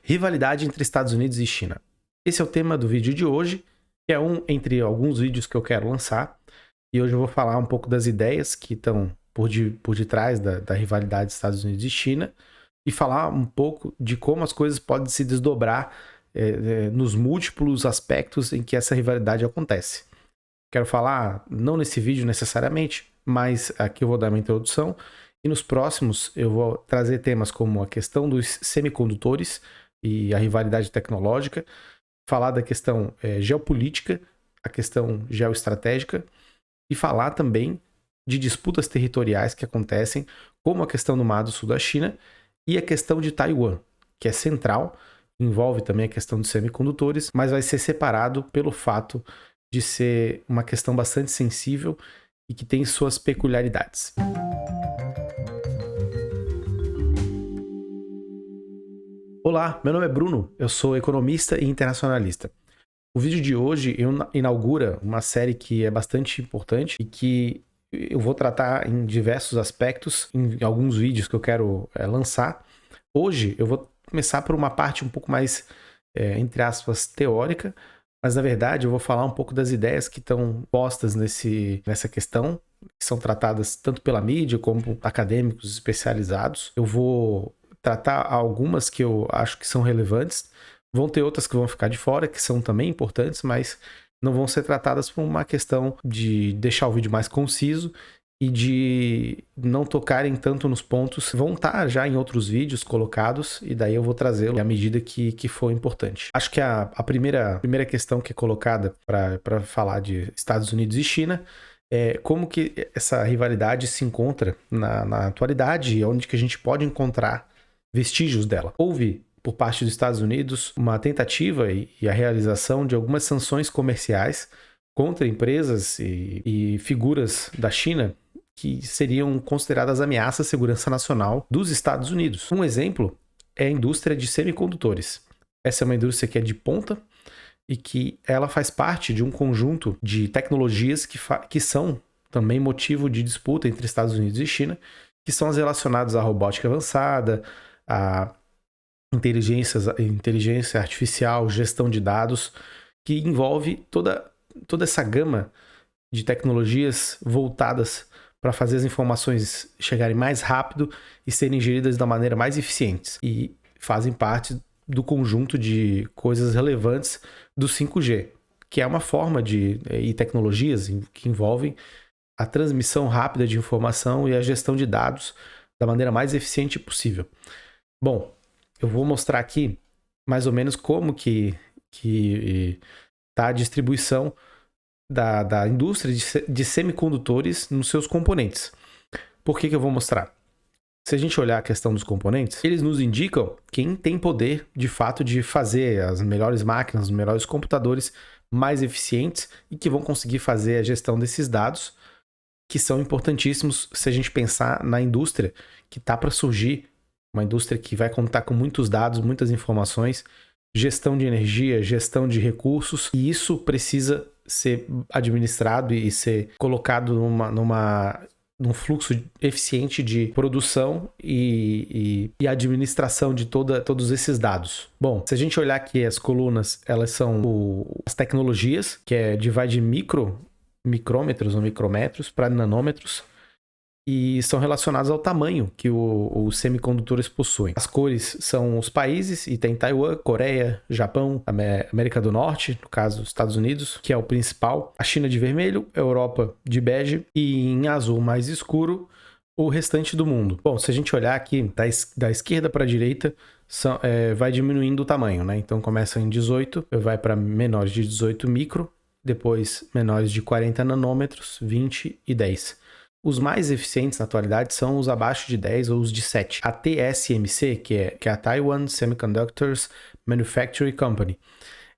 Rivalidade entre Estados Unidos e China. Esse é o tema do vídeo de hoje, que é um entre alguns vídeos que eu quero lançar. E hoje eu vou falar um pouco das ideias que estão por detrás da rivalidade Estados Unidos e China e falar um pouco de como as coisas podem se desdobrar nos múltiplos aspectos em que essa rivalidade acontece. Quero falar, não nesse vídeo necessariamente, mas aqui eu vou dar uma introdução e nos próximos eu vou trazer temas como a questão dos semicondutores e a rivalidade tecnológica, falar da questão geopolítica, a questão geoestratégica e falar também de disputas territoriais que acontecem, como a questão do Mar do Sul da China e a questão de Taiwan, que é central, envolve também a questão dos semicondutores, mas vai ser separado pelo fato de ser uma questão bastante sensível e que tem suas peculiaridades. Olá, meu nome é Bruno, eu sou economista e internacionalista. O vídeo de hoje inaugura uma série que é bastante importante e que eu vou tratar em diversos aspectos, em alguns vídeos que eu quero lançar. Hoje eu vou começar por uma parte um pouco mais, entre aspas, teórica, mas na verdade eu vou falar um pouco das ideias que estão postas nessa questão, que são tratadas tanto pela mídia como por acadêmicos especializados. Eu vou tratar algumas que eu acho que são relevantes, vão ter outras que vão ficar de fora, que são também importantes, mas não vão ser tratadas por uma questão de deixar o vídeo mais conciso e de não tocarem tanto nos pontos. Vão estar já em outros vídeos colocados e daí eu vou trazê-lo à medida que for importante. Acho que a primeira questão que é colocada para falar de Estados Unidos e China é como que essa rivalidade se encontra na atualidade e onde que a gente pode encontrar vestígios dela. Houve, por parte dos Estados Unidos, uma tentativa e a realização de algumas sanções comerciais contra empresas e figuras da China que seriam consideradas ameaças à segurança nacional dos Estados Unidos. Um exemplo é a indústria de semicondutores. Essa é uma indústria que é de ponta e que ela faz parte de um conjunto de tecnologias que são também motivo de disputa entre Estados Unidos e China, que são as relacionadas à robótica avançada, à inteligência artificial, gestão de dados, que envolve toda essa gama de tecnologias voltadas para fazer as informações chegarem mais rápido e serem geridas da maneira mais eficiente. E fazem parte do conjunto de coisas relevantes do 5G, que é uma forma e tecnologias que envolvem a transmissão rápida de informação e a gestão de dados da maneira mais eficiente possível. Bom, eu vou mostrar aqui mais ou menos como que está a distribuição da indústria de semicondutores nos seus componentes. Por que eu vou mostrar? Se a gente olhar a questão dos componentes, eles nos indicam quem tem poder, de fato, de fazer as melhores máquinas, os melhores computadores mais eficientes e que vão conseguir fazer a gestão desses dados, que são importantíssimos se a gente pensar na indústria que está para surgir, uma indústria que vai contar com muitos dados, muitas informações, gestão de energia, gestão de recursos, e isso precisa ser administrado e ser colocado num fluxo eficiente de produção e administração de todos esses dados. Bom, se a gente olhar aqui as colunas, elas são as tecnologias, que vai de micrômetros ou micrometros para nanômetros, e são relacionados ao tamanho que os semicondutores possuem. As cores são os países, e tem Taiwan, Coreia, Japão, América do Norte, no caso Estados Unidos, que é o principal, a China de vermelho, a Europa de bege e em azul mais escuro o restante do mundo. Bom, se a gente olhar aqui da esquerda para a direita, vai diminuindo o tamanho, né? Então começa em 18, vai para menores de 18 micro, depois menores de 40 nanômetros, 20 e 10. Os mais eficientes na atualidade são os abaixo de 10 ou os de 7. A TSMC, que é a Taiwan Semiconductor Manufacturing Company,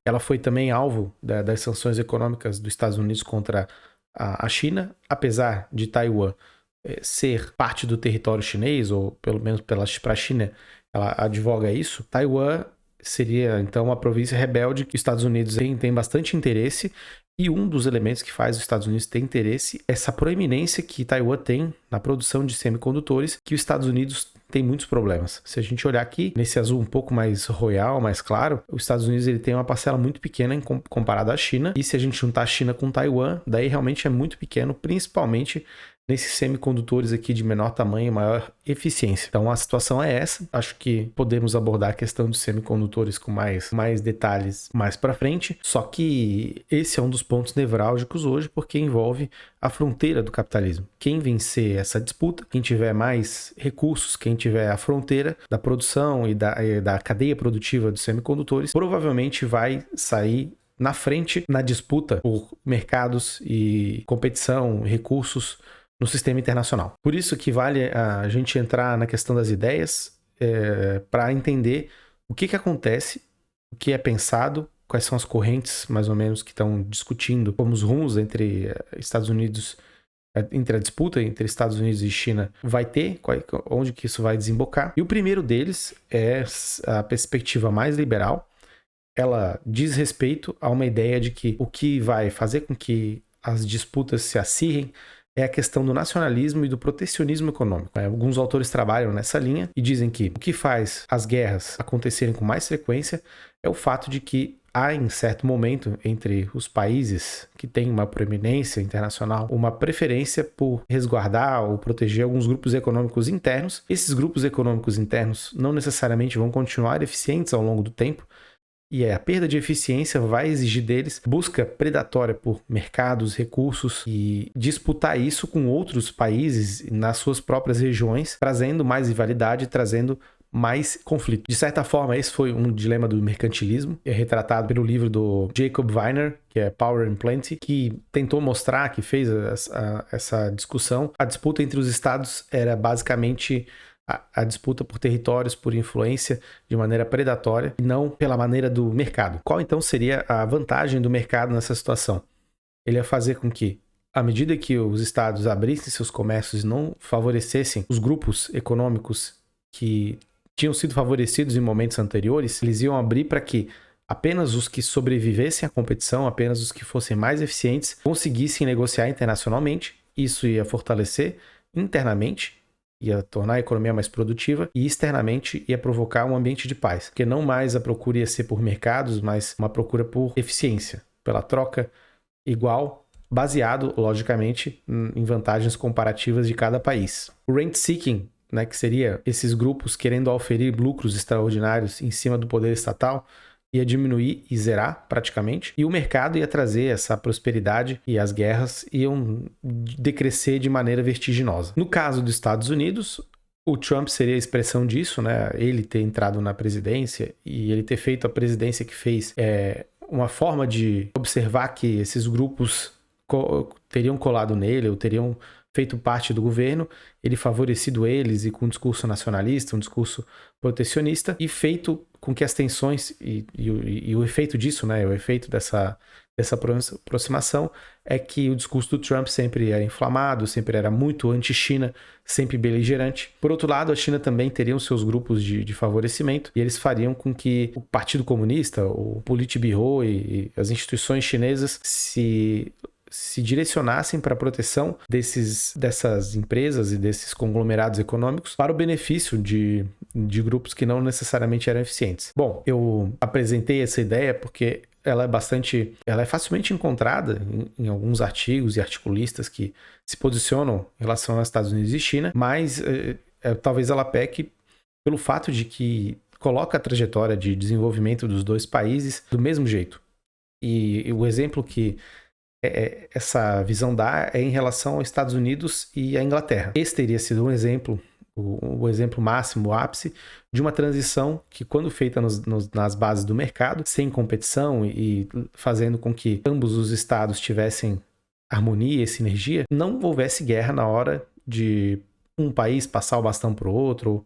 ela foi também alvo das sanções econômicas dos Estados Unidos contra a China, apesar de Taiwan ser parte do território chinês, ou pelo menos para a China, ela advoga isso. Taiwan seria então uma província rebelde que os Estados Unidos tem bastante interesse. E um dos elementos que faz os Estados Unidos ter interesse é essa proeminência que Taiwan tem na produção de semicondutores, que os Estados Unidos tem muitos problemas. Se a gente olhar aqui, nesse azul um pouco mais royal, mais claro, os Estados Unidos ele tem uma parcela muito pequena comparado à China. E se a gente juntar a China com Taiwan, daí realmente é muito pequeno, principalmente nesses semicondutores aqui de menor tamanho e maior eficiência. Então a situação é essa. Acho que podemos abordar a questão dos semicondutores com mais detalhes mais para frente. Só que esse é um dos pontos nevrálgicos hoje, porque envolve a fronteira do capitalismo. Quem vencer essa disputa, quem tiver mais recursos, quem tiver a fronteira da produção e da cadeia produtiva dos semicondutores, provavelmente vai sair na frente na disputa por mercados e competição, recursos no sistema internacional. Por isso que vale a gente entrar na questão das ideias para entender o que acontece, o que é pensado, quais são as correntes, mais ou menos, que estão discutindo como os rumos entre Estados Unidos, entre a disputa entre Estados Unidos e China vai ter, onde que isso vai desembocar. E o primeiro deles é a perspectiva mais liberal. Ela diz respeito a uma ideia de que o que vai fazer com que as disputas se acirrem é a questão do nacionalismo e do protecionismo econômico. Alguns autores trabalham nessa linha e dizem que o que faz as guerras acontecerem com mais frequência é o fato de que há, em certo momento, entre os países que têm uma proeminência internacional, uma preferência por resguardar ou proteger alguns grupos econômicos internos. Esses grupos econômicos internos não necessariamente vão continuar eficientes ao longo do tempo, e a perda de eficiência vai exigir deles busca predatória por mercados, recursos e disputar isso com outros países nas suas próprias regiões, trazendo mais rivalidade, trazendo mais conflito. De certa forma, esse foi um dilema do mercantilismo, é retratado pelo livro do Jacob Weiner, que é Power and Plenty, que tentou mostrar, que fez essa discussão. A disputa entre os estados era basicamente a disputa por territórios, por influência de maneira predatória e não pela maneira do mercado. Qual então seria a vantagem do mercado nessa situação? Ele ia fazer com que, à medida que os estados abrissem seus comércios e não favorecessem os grupos econômicos que tinham sido favorecidos em momentos anteriores, eles iam abrir para que apenas os que sobrevivessem à competição, apenas os que fossem mais eficientes, conseguissem negociar internacionalmente. Isso ia fortalecer internamente, ia tornar a economia mais produtiva e externamente ia provocar um ambiente de paz. Porque não mais a procura ia ser por mercados, mas uma procura por eficiência, pela troca igual, baseado, logicamente, em vantagens comparativas de cada país. O rent-seeking, né, que seria esses grupos querendo oferir lucros extraordinários em cima do poder estatal, ia diminuir e zerar praticamente, e o mercado ia trazer essa prosperidade e as guerras iam decrescer de maneira vertiginosa. No caso dos Estados Unidos, o Trump seria a expressão disso, né? Ele ter entrado na presidência e ele ter feito a presidência que fez uma forma de observar que esses grupos teriam colado nele ou teriam feito parte do governo, ele favorecido eles e com um discurso nacionalista, um discurso protecionista, e feito com que as tensões e o efeito disso, né, o efeito dessa aproximação é que o discurso do Trump sempre era inflamado, sempre era muito anti-China, sempre beligerante. Por outro lado, a China também teria os seus grupos de favorecimento e eles fariam com que o Partido Comunista, o Politburo e as instituições chinesas se direcionassem para a proteção dessas empresas e desses conglomerados econômicos para o benefício de grupos que não necessariamente eram eficientes. Bom, eu apresentei essa ideia porque ela é facilmente encontrada em alguns artigos e articulistas que se posicionam em relação aos Estados Unidos e China, mas talvez ela peque pelo fato de que coloca a trajetória de desenvolvimento dos dois países do mesmo jeito. E o exemplo que essa visão dá é em relação aos Estados Unidos e à Inglaterra. Esse teria sido um exemplo, o exemplo máximo, o ápice, de uma transição que, quando feita nas bases do mercado, sem competição e fazendo com que ambos os estados tivessem harmonia e sinergia, não houvesse guerra na hora de um país passar o bastão para o outro,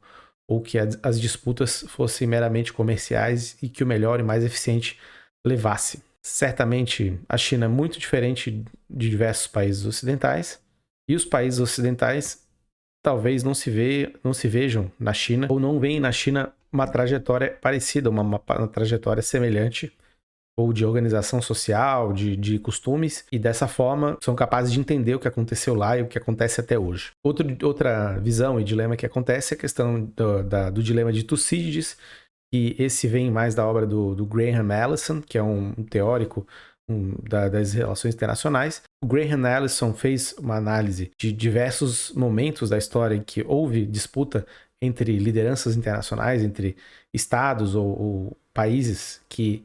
ou que as disputas fossem meramente comerciais e que o melhor e mais eficiente levasse. Certamente, a China é muito diferente de diversos países ocidentais, e os países ocidentais talvez não se vejam na China, ou não veem na China uma trajetória parecida, uma trajetória semelhante ou de organização social, de costumes, e dessa forma são capazes de entender o que aconteceu lá e o que acontece até hoje. Outra visão e dilema que acontece é a questão do dilema de Tucídides, e esse vem mais da obra do Graham Allison, que é um teórico das relações internacionais. O Graham Allison fez uma análise de diversos momentos da história em que houve disputa entre lideranças internacionais, entre estados ou países que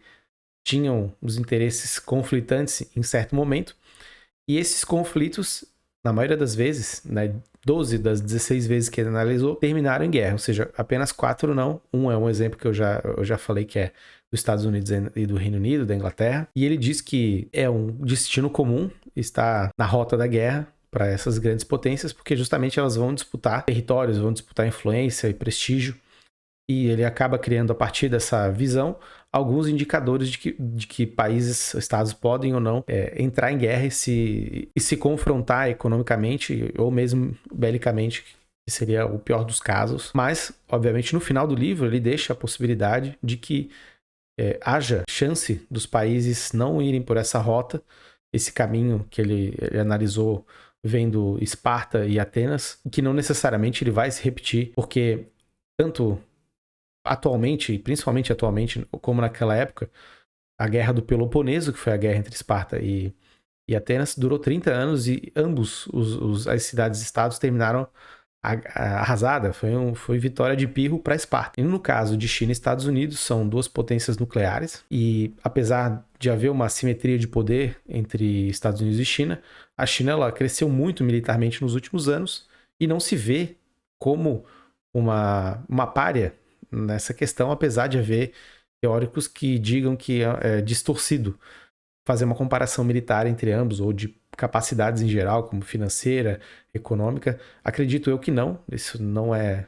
tinham os interesses conflitantes em certo momento. E esses conflitos, na maioria das vezes, né, 12 das 16 vezes que ele analisou, terminaram em guerra, ou seja, apenas 4 não. Um é um exemplo que eu já falei, que é dos Estados Unidos e do Reino Unido, da Inglaterra. E ele diz que é um destino comum estar na rota da guerra para essas grandes potências, porque justamente elas vão disputar territórios, vão disputar influência e prestígio. E ele acaba criando, a partir dessa visão, alguns indicadores de que países, estados podem ou não entrar em guerra e se confrontar economicamente ou mesmo belicamente, que seria o pior dos casos. Mas, obviamente, no final do livro, ele deixa a possibilidade de que haja chance dos países não irem por essa rota, esse caminho que ele analisou vendo Esparta e Atenas, que não necessariamente ele vai se repetir, porque tanto atualmente, e principalmente atualmente, como naquela época, a Guerra do Peloponeso, que foi a guerra entre Esparta e Atenas, durou 30 anos e ambos as cidades-estados terminaram arrasada. Foi vitória de Pirro para Esparta. E no caso de China e Estados Unidos, são duas potências nucleares e, apesar de haver uma assimetria de poder entre Estados Unidos e China, a China ela cresceu muito militarmente nos últimos anos e não se vê como uma pária nessa questão, apesar de haver teóricos que digam que é distorcido fazer uma comparação militar entre ambos, ou de capacidades em geral, como financeira, econômica. Acredito eu que não, isso não é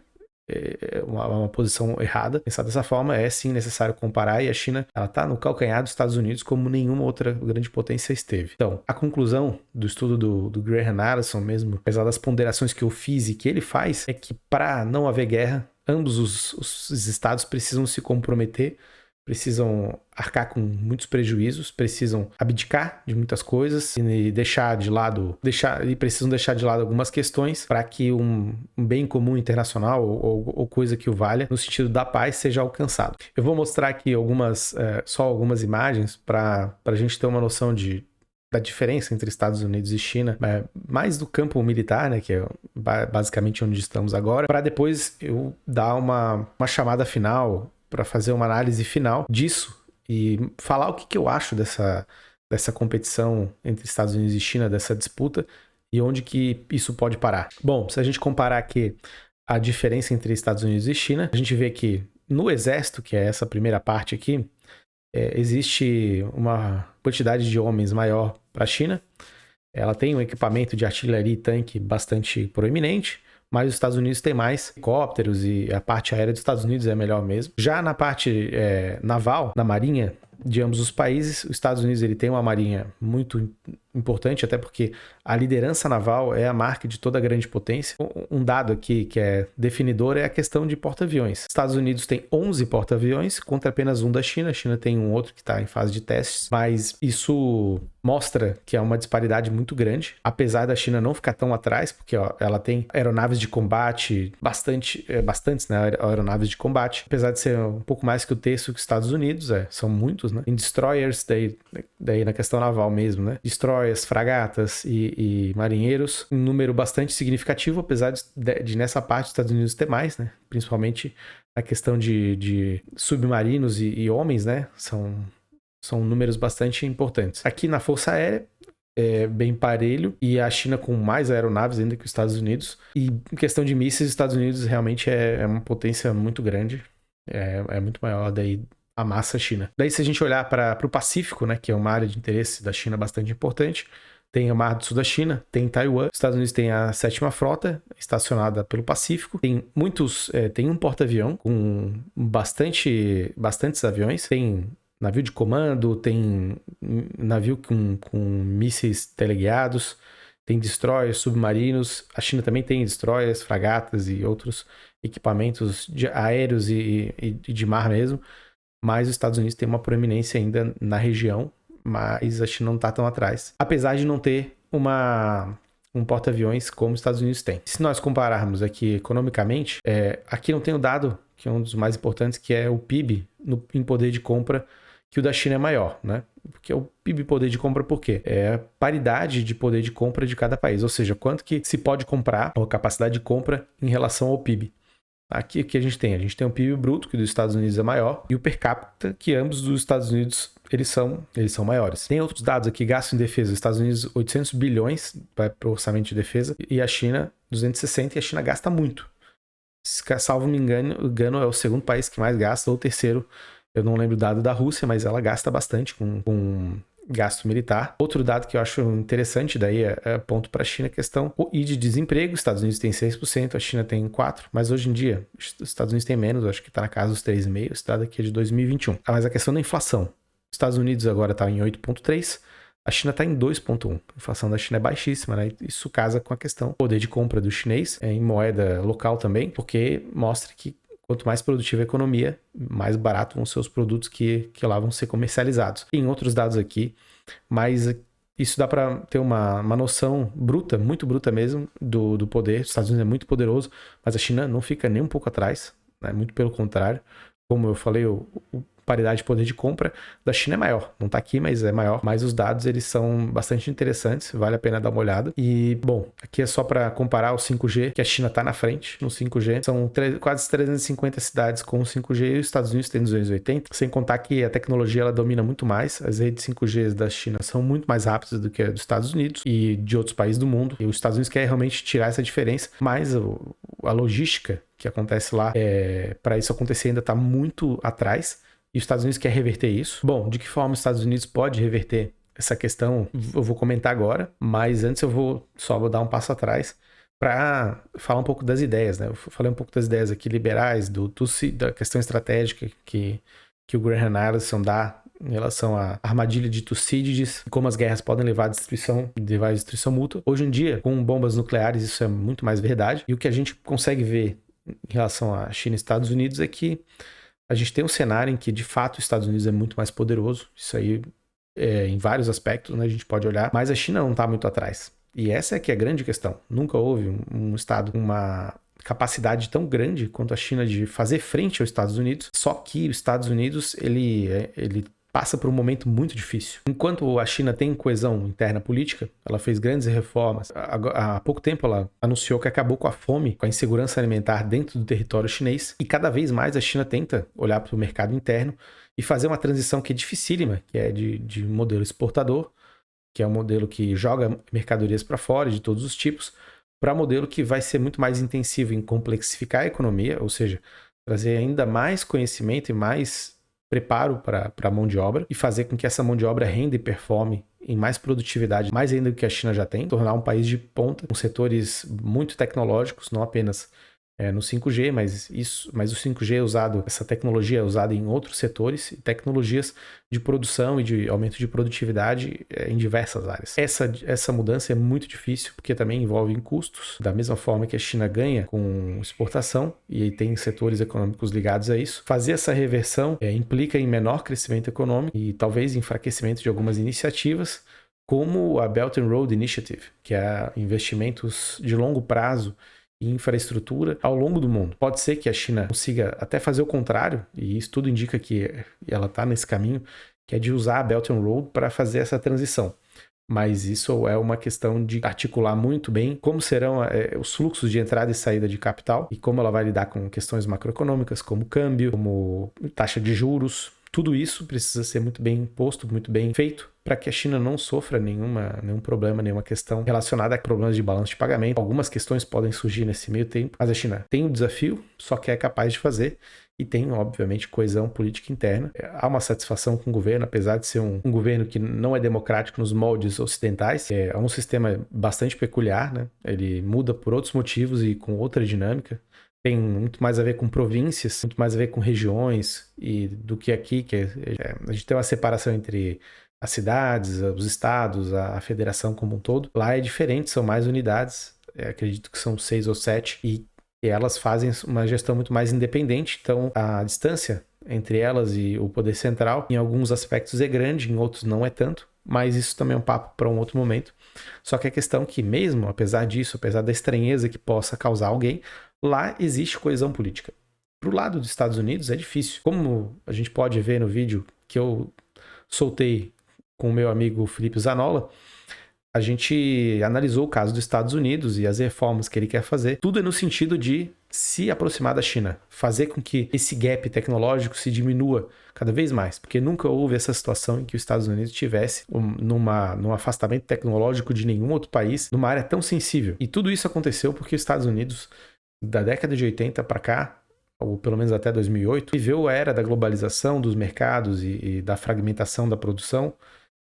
uma posição errada. Pensar dessa forma, é sim necessário comparar, e a China está no calcanhar dos Estados Unidos como nenhuma outra grande potência esteve. Então, a conclusão do estudo do Graham Allison mesmo, apesar das ponderações que eu fiz e que ele faz, é que para não haver guerra, ambos os estados precisam se comprometer, precisam arcar com muitos prejuízos, precisam abdicar de muitas coisas e precisam deixar de lado algumas questões para que um bem comum internacional ou coisa que o valha no sentido da paz seja alcançado. Eu vou mostrar aqui só algumas imagens para a gente ter uma noção da diferença entre Estados Unidos e China, mais do campo militar, né, que é basicamente onde estamos agora, para depois eu dar uma chamada final, para fazer uma análise final disso e falar o que eu acho dessa competição entre Estados Unidos e China, dessa disputa, e onde que isso pode parar. Bom, se a gente comparar aqui a diferença entre Estados Unidos e China, a gente vê que no exército, que é essa primeira parte aqui, existe uma quantidade de homens maior para a China. Ela tem um equipamento de artilharia e tanque bastante proeminente, mas os Estados Unidos tem mais helicópteros e a parte aérea dos Estados Unidos é melhor mesmo. Já na parte naval, na marinha de ambos os países, os Estados Unidos ele tem uma marinha muito importante, até porque a liderança naval é a marca de toda grande potência. Um dado aqui que é definidor é a questão de porta-aviões. Os Estados Unidos tem 11 porta-aviões contra apenas um da China. A China tem um outro que está em fase de testes, mas isso mostra que é uma disparidade muito grande, apesar da China não ficar tão atrás, porque ela tem aeronaves de combate, bastantes, né, aeronaves de combate, apesar de ser um pouco mais que o terço que os Estados Unidos, são muitos, né, em destroyers, daí na questão naval mesmo, né, destroyers, fragatas e marinheiros, um número bastante significativo, apesar de nessa parte os Estados Unidos ter mais, né, principalmente na questão de submarinos e homens, né, são números bastante importantes. Aqui na Força Aérea é bem parelho, e a China com mais aeronaves ainda que os Estados Unidos. E em questão de mísseis, os Estados Unidos realmente é uma potência muito grande, é muito maior daí a massa China. Daí se a gente olhar para o Pacífico, né, que é uma área de interesse da China bastante importante, tem o Mar do Sul da China, tem Taiwan. Os Estados Unidos tem a 7ª Frota, estacionada pelo Pacífico. Tem um porta-avião com bastantes aviões. Tem navio de comando, tem navio com mísseis teleguiados, tem destroyers, submarinos. A China também tem destroyers, fragatas e outros equipamentos aéreos e de mar mesmo. mas os Estados Unidos têm uma proeminência ainda na região, mas a China não está tão atrás, apesar de não ter um porta-aviões como os Estados Unidos tem. Se nós compararmos aqui economicamente, aqui não tem o dado, que é um dos mais importantes, que é o PIB em poder de compra, que o da China é maior, né? Porque o PIB poder de compra por quê? É a paridade de poder de compra de cada país, ou seja, quanto que se pode comprar, ou a capacidade de compra em relação ao PIB. Aqui que a gente tem o PIB bruto, que dos Estados Unidos é maior, e o per capita, que ambos dos Estados Unidos eles são maiores. Tem outros dados aqui, gasto em defesa. Os Estados Unidos, 800 bilhões vai para o orçamento de defesa, e a China, 260, e a China gasta muito. Salvo me engano, é o segundo país que mais gasta, ou o terceiro. Eu não lembro o dado da Rússia, mas ela gasta bastante com gasto militar. Outro dado que eu acho interessante, daí é ponto para a China, questão de desemprego. Os Estados Unidos tem 6%, a China tem 4%, mas hoje em dia os Estados Unidos tem menos, acho que está na casa dos 3,5%, esse dado aqui é de 2021. Mas a questão da inflação. Os Estados Unidos agora está em 8,3%, a China está em 2,1%. A inflação da China é baixíssima, né? Isso casa com a questão do poder de compra do chinês, em moeda local também, porque mostra que quanto mais produtiva a economia, mais barato vão ser os produtos que lá vão ser comercializados. Tem outros dados aqui, mas isso dá para ter uma noção bruta, muito bruta mesmo, do poder. Os Estados Unidos é muito poderoso, mas a China não fica nem um pouco atrás, né? Muito pelo contrário. Como eu falei, paridade de poder de compra da China é maior. Não está aqui, mas é maior. Mas os dados, eles são bastante interessantes. Vale a pena dar uma olhada. E, bom, aqui é só para comparar o 5G, que a China está na frente no 5G. São quase 350 cidades com o 5G e os Estados Unidos têm 280. Sem contar que a tecnologia, ela domina muito mais. As redes 5G da China são muito mais rápidas do que a dos Estados Unidos e de outros países do mundo. E os Estados Unidos querem realmente tirar essa diferença. Mas a logística que acontece lá, para isso acontecer, ainda está muito atrás. E os Estados Unidos quer reverter isso. Bom, de que forma os Estados Unidos pode reverter essa questão? Eu vou comentar agora, mas antes eu vou dar um passo atrás para falar um pouco das ideias, né? Eu falei um pouco das ideias aqui liberais, da questão estratégica que o Graham Allison dá em relação à armadilha de Tucídides, como as guerras podem levar à destruição mútua. Hoje em dia, com bombas nucleares, isso é muito mais verdade. E o que a gente consegue ver em relação à China e Estados Unidos é que a gente tem um cenário em que, de fato, os Estados Unidos é muito mais poderoso. Isso aí, em vários aspectos, né, a gente pode olhar. Mas a China não está muito atrás. E essa é que é a grande questão. Nunca houve um Estado com uma capacidade tão grande quanto a China de fazer frente aos Estados Unidos. Só que os Estados Unidos, ele passa por um momento muito difícil. Enquanto a China tem coesão interna política, ela fez grandes reformas. Há pouco tempo ela anunciou que acabou com a fome, com a insegurança alimentar dentro do território chinês. E cada vez mais a China tenta olhar para o mercado interno e fazer uma transição que é dificílima, que é de um modelo exportador, que é um modelo que joga mercadorias para fora de todos os tipos, para um modelo que vai ser muito mais intensivo em complexificar a economia, ou seja, trazer ainda mais conhecimento e mais preparo para a mão de obra e fazer com que essa mão de obra renda e performe em mais produtividade, mais ainda do que a China já tem, tornar um país de ponta, com setores muito tecnológicos, não apenas no 5G, mas o 5G é usado, essa tecnologia é usada em outros setores e tecnologias de produção e de aumento de produtividade em diversas áreas. Essa mudança é muito difícil porque também envolve custos, da mesma forma que a China ganha com exportação e tem setores econômicos ligados a isso. Fazer essa reversão implica em menor crescimento econômico e talvez enfraquecimento de algumas iniciativas, como a Belt and Road Initiative, que é investimentos de longo prazo e infraestrutura ao longo do mundo. Pode ser que a China consiga até fazer o contrário, e isso tudo indica que ela está nesse caminho, que é de usar a Belt and Road para fazer essa transição. Mas isso é uma questão de articular muito bem como serão os fluxos de entrada e saída de capital e como ela vai lidar com questões macroeconômicas, como câmbio, como taxa de juros. Tudo isso precisa ser muito bem posto, muito bem feito, para que a China não sofra nenhum problema, nenhuma questão relacionada a problemas de balanço de pagamento. Algumas questões podem surgir nesse meio tempo, mas a China tem um desafio, só que é capaz de fazer e tem, obviamente, coesão política interna. Há uma satisfação com o governo, apesar de ser um governo que não é democrático nos moldes ocidentais. É um sistema bastante peculiar, né? Ele muda por outros motivos e com outra dinâmica. Tem muito mais a ver com províncias, muito mais a ver com regiões e do que aqui, a gente tem uma separação entre as cidades, os estados, a federação como um todo. Lá é diferente, são mais unidades, acredito que são 6 ou 7, e elas fazem uma gestão muito mais independente, então a distância entre elas e o poder central. Em alguns aspectos é grande, em outros não é tanto, mas isso também é um papo para um outro momento. Só que a questão é que mesmo, apesar disso, apesar da estranheza que possa causar alguém, lá existe coesão política. Pro lado dos Estados Unidos é difícil. Como a gente pode ver no vídeo que eu soltei com o meu amigo Felipe Zanola, a gente analisou o caso dos Estados Unidos e as reformas que ele quer fazer. Tudo é no sentido de se aproximar da China, fazer com que esse gap tecnológico se diminua cada vez mais, porque nunca houve essa situação em que os Estados Unidos tivesse num afastamento tecnológico de nenhum outro país, numa área tão sensível. E tudo isso aconteceu porque os Estados Unidos, da década de 80 para cá, ou pelo menos até 2008, viveu a era da globalização dos mercados e da fragmentação da produção.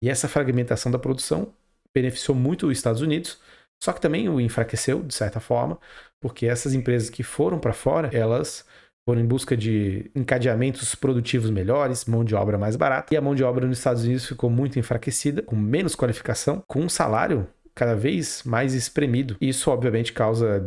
E essa fragmentação da produção beneficiou muito os Estados Unidos, só que também o enfraqueceu, de certa forma, porque essas empresas que foram para fora, elas foram em busca de encadeamentos produtivos melhores, mão de obra mais barata, e a mão de obra nos Estados Unidos ficou muito enfraquecida, com menos qualificação, com um salário cada vez mais espremido. Isso, obviamente, causa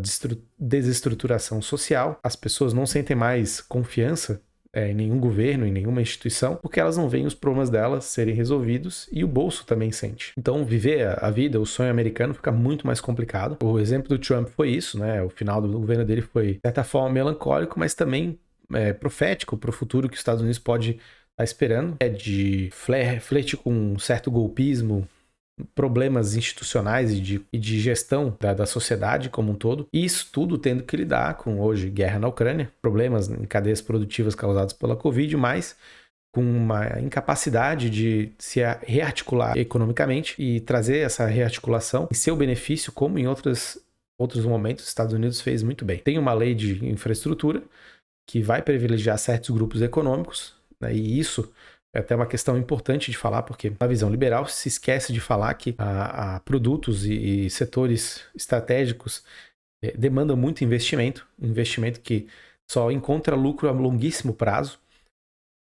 desestruturação social. As pessoas não sentem mais confiança em nenhum governo, em nenhuma instituição, porque elas não veem os problemas delas serem resolvidos e o bolso também sente. Então, viver a vida, o sonho americano fica muito mais complicado. O exemplo do Trump foi isso, né? O final do governo dele foi, de certa forma, melancólico, mas também profético para o futuro que os Estados Unidos pode estar esperando. É de flerte com um certo golpismo, problemas institucionais e de gestão da sociedade como um todo. E isso tudo tendo que lidar com, hoje, guerra na Ucrânia, problemas em cadeias produtivas causados pela Covid, mas com uma incapacidade de se rearticular economicamente e trazer essa rearticulação em seu benefício, como em outros momentos os Estados Unidos fez muito bem. Tem uma lei de infraestrutura que vai privilegiar certos grupos econômicos, né, e isso é até uma questão importante de falar, porque na visão liberal se esquece de falar que produtos e setores estratégicos demandam muito investimento que só encontra lucro a longuíssimo prazo.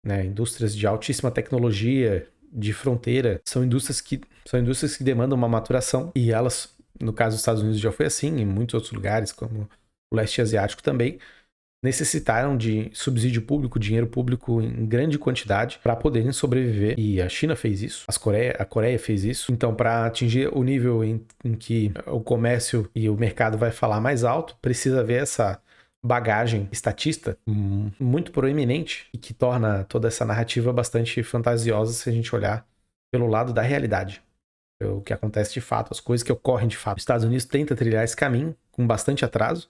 Né? Indústrias de altíssima tecnologia, de fronteira, são indústrias que demandam uma maturação, e elas, no caso dos Estados Unidos já foi assim, em muitos outros lugares, como o leste asiático também, necessitaram de subsídio público, dinheiro público em grande quantidade para poderem sobreviver. E a China fez isso, a Coreia fez isso. Então, para atingir o nível em que o comércio e o mercado vai falar mais alto, precisa ver essa bagagem estatista muito proeminente e que torna toda essa narrativa bastante fantasiosa se a gente olhar pelo lado da realidade. O que acontece de fato, as coisas que ocorrem de fato. Os Estados Unidos tenta trilhar esse caminho com bastante atraso.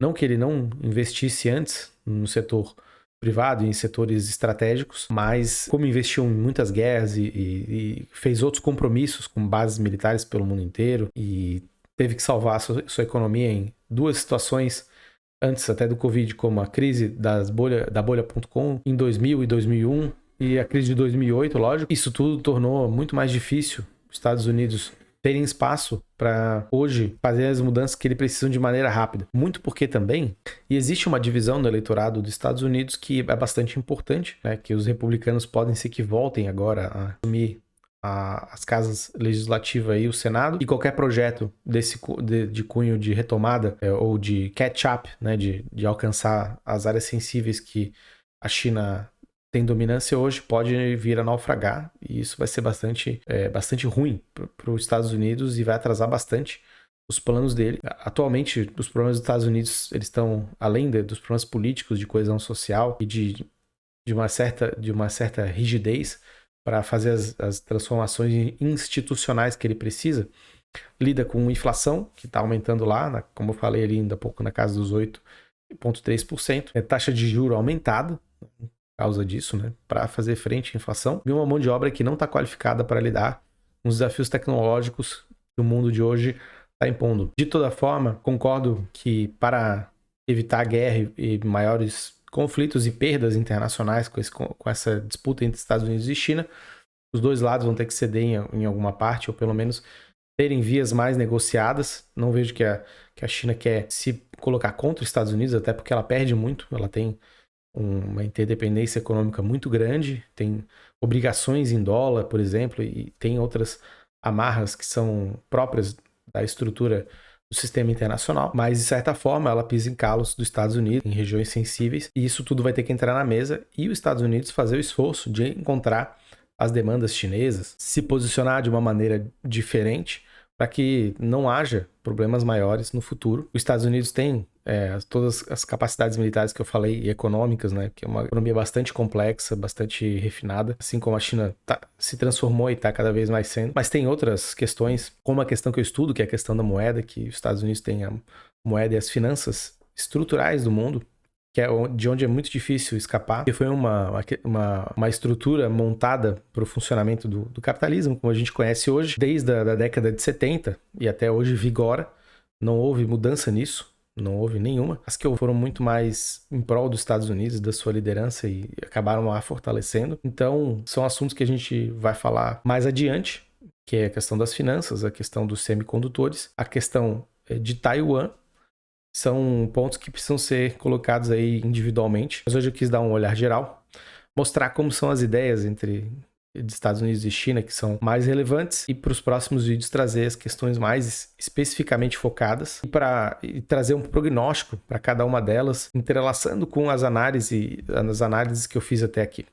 Não que ele não investisse antes no setor privado e em setores estratégicos, mas como investiu em muitas guerras e fez outros compromissos com bases militares pelo mundo inteiro e teve que salvar a sua economia em duas situações antes até do Covid, como a crise da bolha.com em 2000 e 2001 e a crise de 2008, lógico. Isso tudo tornou muito mais difícil os Estados Unidos terem espaço para hoje fazer as mudanças que eles precisam de maneira rápida. Muito porque também existe uma divisão no eleitorado dos Estados Unidos que é bastante importante, né? Que os republicanos podem ser que voltem agora a assumir as casas legislativas e o Senado, e qualquer projeto de cunho de retomada ou de catch-up, né? De alcançar as áreas sensíveis que a China tem dominância hoje, pode vir a naufragar, e isso vai ser bastante ruim para os Estados Unidos e vai atrasar bastante os planos dele. Atualmente, os problemas dos Estados Unidos, eles estão além dos problemas políticos, de coesão social e de uma certa rigidez para fazer as transformações institucionais que ele precisa. Lida com inflação, que está aumentando lá, como eu falei ali ainda há pouco, na casa dos 8,3%. Taxa de juros aumentada, causa disso, né, para fazer frente à inflação, e uma mão de obra que não está qualificada para lidar com os desafios tecnológicos que o mundo de hoje está impondo. De toda forma, concordo que para evitar guerra e maiores conflitos e perdas internacionais com essa disputa entre Estados Unidos e China, os dois lados vão ter que ceder em alguma parte, ou pelo menos terem vias mais negociadas. Não vejo que a China quer se colocar contra os Estados Unidos, até porque ela perde muito, ela tem uma interdependência econômica muito grande, tem obrigações em dólar, por exemplo, e tem outras amarras que são próprias da estrutura do sistema internacional, mas de certa forma ela pisa em calos dos Estados Unidos, em regiões sensíveis, e isso tudo vai ter que entrar na mesa e os Estados Unidos fazer o esforço de encontrar as demandas chinesas, se posicionar de uma maneira diferente para que não haja problemas maiores no futuro. Os Estados Unidos têm todas as capacidades militares que eu falei e econômicas, né? Que é uma economia bastante complexa, bastante refinada, assim como a China se transformou e está cada vez mais sendo. Mas tem outras questões, como a questão que eu estudo, que é a questão da moeda, que os Estados Unidos têm a moeda e as finanças estruturais do mundo, que é de onde é muito difícil escapar, que foi uma estrutura montada para o funcionamento do capitalismo, como a gente conhece hoje, desde a década de 70 e até hoje vigora. Não houve mudança nisso, não houve nenhuma. As que foram muito mais em prol dos Estados Unidos, da sua liderança e acabaram a fortalecendo. Então, são assuntos que a gente vai falar mais adiante, que é a questão das finanças, a questão dos semicondutores, a questão de Taiwan. São pontos que precisam ser colocados aí individualmente. Mas hoje eu quis dar um olhar geral, mostrar como são as ideias entre Estados Unidos e China que são mais relevantes e para os próximos vídeos trazer as questões mais especificamente focadas e trazer um prognóstico para cada uma delas, entrelaçando com as análises que eu fiz até aqui.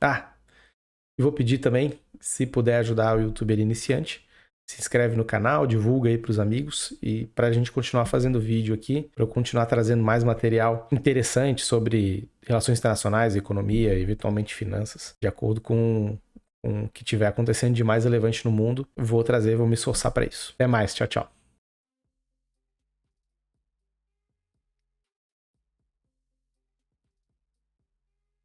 E vou pedir também, se puder ajudar o youtuber iniciante, se inscreve no canal, divulga aí para os amigos e para a gente continuar fazendo vídeo aqui, para eu continuar trazendo mais material interessante sobre relações internacionais, economia e eventualmente finanças, de acordo com o que tiver acontecendo de mais relevante no mundo, vou me esforçar para isso. Até mais, tchau, tchau.